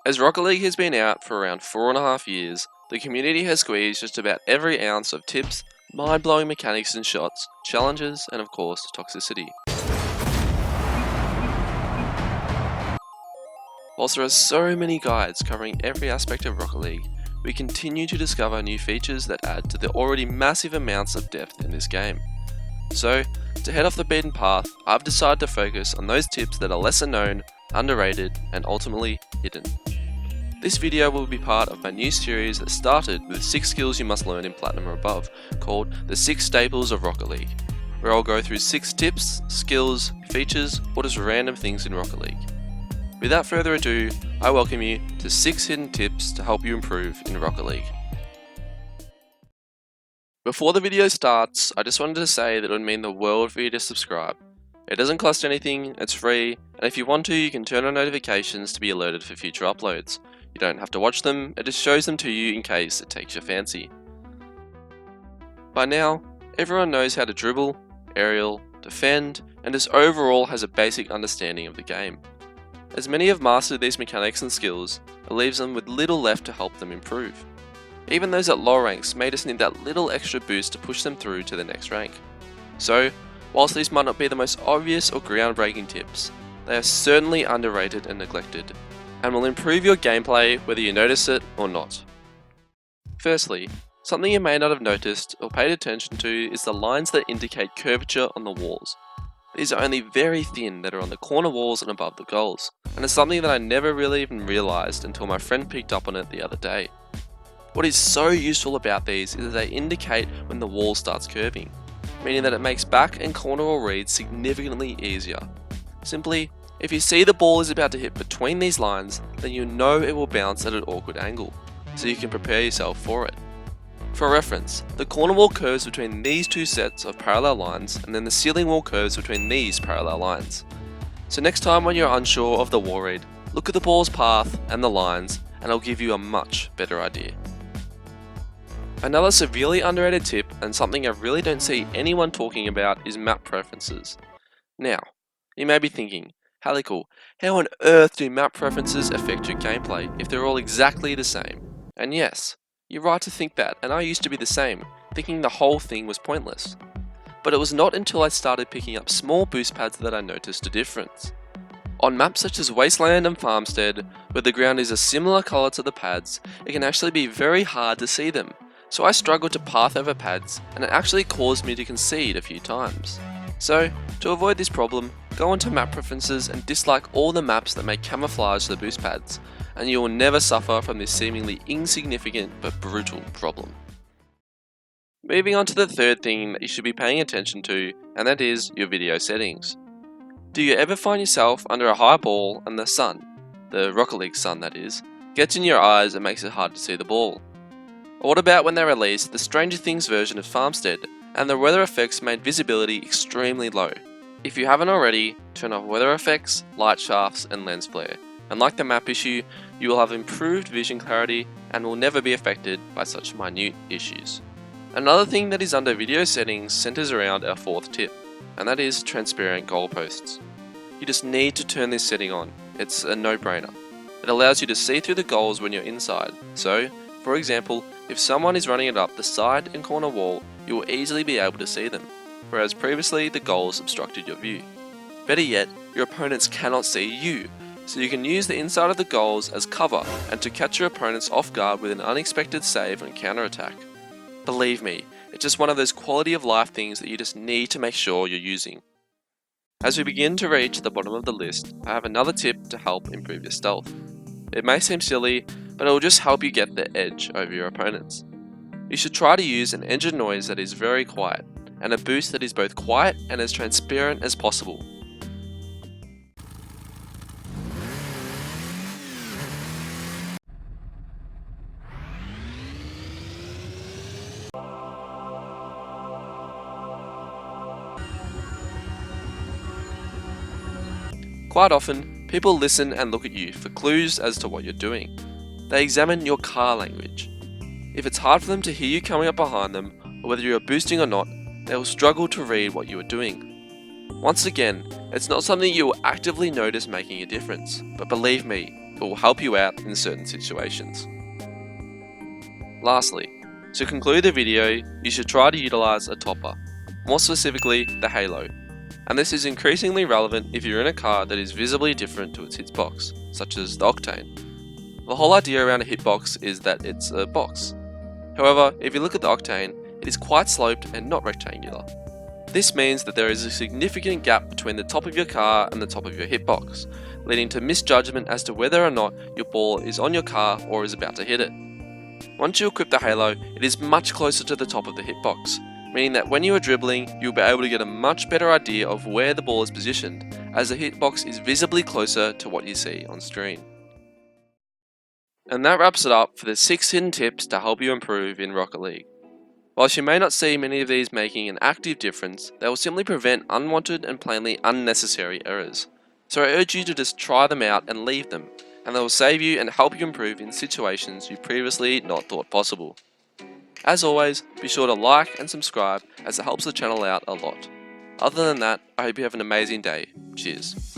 As Rocket League has been out for around 4.5 years, the community has squeezed just about every ounce of tips, mind-blowing mechanics and shots, challenges, and of course, toxicity. Whilst there are so many guides covering every aspect of Rocket League, we continue to discover new features that add to the already massive amounts of depth in this game. So, to head off the beaten path, I've decided to focus on those tips that are lesser known, underrated, and ultimately hidden. This video will be part of my new series that started with 6 skills you must learn in Platinum or above, called the 6 Staples of Rocket League, where I'll go through 6 tips, skills, features, or just random things in Rocket League. Without further ado, I welcome you to 6 hidden tips to help you improve in Rocket League. Before the video starts, I just wanted to say that it would mean the world for you to subscribe. It doesn't cost anything, it's free, and if you want to, you can turn on notifications to be alerted for future uploads. You don't have to watch them, it just shows them to you in case it takes your fancy. By now, everyone knows how to dribble, aerial, defend, and just overall has a basic understanding of the game. As many have mastered these mechanics and skills, it leaves them with little left to help them improve. Even those at low ranks may just need that little extra boost to push them through to the next rank. So, whilst these might not be the most obvious or groundbreaking tips, they are certainly underrated and neglected, and will improve your gameplay whether you notice it or not. Firstly, something you may not have noticed or paid attention to is the lines that indicate curvature on the walls. These are only very thin that are on the corner walls and above the goals, and it's something that I never really even realised until my friend picked up on it the other day. What is so useful about these is that they indicate when the wall starts curving, meaning that it makes back and corner wall reads significantly easier. Simply, if you see the ball is about to hit between these lines, then you know it will bounce at an awkward angle, so you can prepare yourself for it. For reference, the corner wall curves between these 2 sets of parallel lines, and then the ceiling wall curves between these parallel lines. So next time when you're unsure of the wall read, look at the ball's path and the lines, and it'll give you a much better idea. Another severely underrated tip, and something I really don't see anyone talking about, is map preferences. Now, you may be thinking, Helical, how on earth do map preferences affect your gameplay if they're all exactly the same? And yes, you're right to think that, and I used to be the same, thinking the whole thing was pointless. But it was not until I started picking up small boost pads that I noticed a difference. On maps such as Wasteland and Farmstead, where the ground is a similar colour to the pads, it can actually be very hard to see them. So I struggled to path over pads, and it actually caused me to concede a few times. So, to avoid this problem, go onto map preferences and dislike all the maps that make camouflage the boost pads, and you will never suffer from this seemingly insignificant but brutal problem. Moving on to the third thing that you should be paying attention to, and that is your video settings. Do you ever find yourself under a high ball and the sun, the Rocket League sun that is, gets in your eyes and makes it hard to see the ball? Or what about when they released the Stranger Things version of Farmstead, and the weather effects made visibility extremely low? If you haven't already, turn off weather effects, light shafts, and lens flare, and like the map issue, you will have improved vision clarity and will never be affected by such minute issues. Another thing that is under video settings centers around our 4th tip, and that is transparent goalposts. You just need to turn this setting on, it's a no-brainer. It allows you to see through the goals when you're inside, so, for example, if someone is running it up the side and corner wall, you will easily be able to see them, whereas previously the goals obstructed your view. Better yet, your opponents cannot see you, so you can use the inside of the goals as cover and to catch your opponents off guard with an unexpected save and counterattack. Believe me, it's just one of those quality of life things that you just need to make sure you're using. As we begin to reach the bottom of the list, I have another tip to help improve your stealth. It may seem silly, but it will just help you get the edge over your opponents. You should try to use an engine noise that is very quiet, and a boost that is both quiet and as transparent as possible. Quite often, people listen and look at you for clues as to what you're doing. They examine your car language. If it's hard for them to hear you coming up behind them, or whether you're boosting or not, they will struggle to read what you are doing. Once again, it's not something you will actively notice making a difference, but believe me, It will help you out in certain situations. Lastly, to conclude the video, you should try to utilize a topper, more specifically the halo. And this is increasingly relevant if you're in a car that is visibly different to its hitbox, such as the Octane. The whole idea around a hitbox is that it's a box. However, if you look at the Octane, it is quite sloped and not rectangular. This means that there is a significant gap between the top of your car and the top of your hitbox, leading to misjudgment as to whether or not your ball is on your car or is about to hit it. Once you equip the halo, it is much closer to the top of the hitbox, meaning that when you are dribbling, you'll be able to get a much better idea of where the ball is positioned, as the hitbox is visibly closer to what you see on screen. And that wraps it up for the 6 hidden tips to help you improve in Rocket League. Whilst you may not see many of these making an active difference, they will simply prevent unwanted and plainly unnecessary errors. So I urge you to just try them out and leave them, and they will save you and help you improve in situations you previously not thought possible. As always, be sure to like and subscribe as it helps the channel out a lot. Other than that, I hope you have an amazing day. Cheers.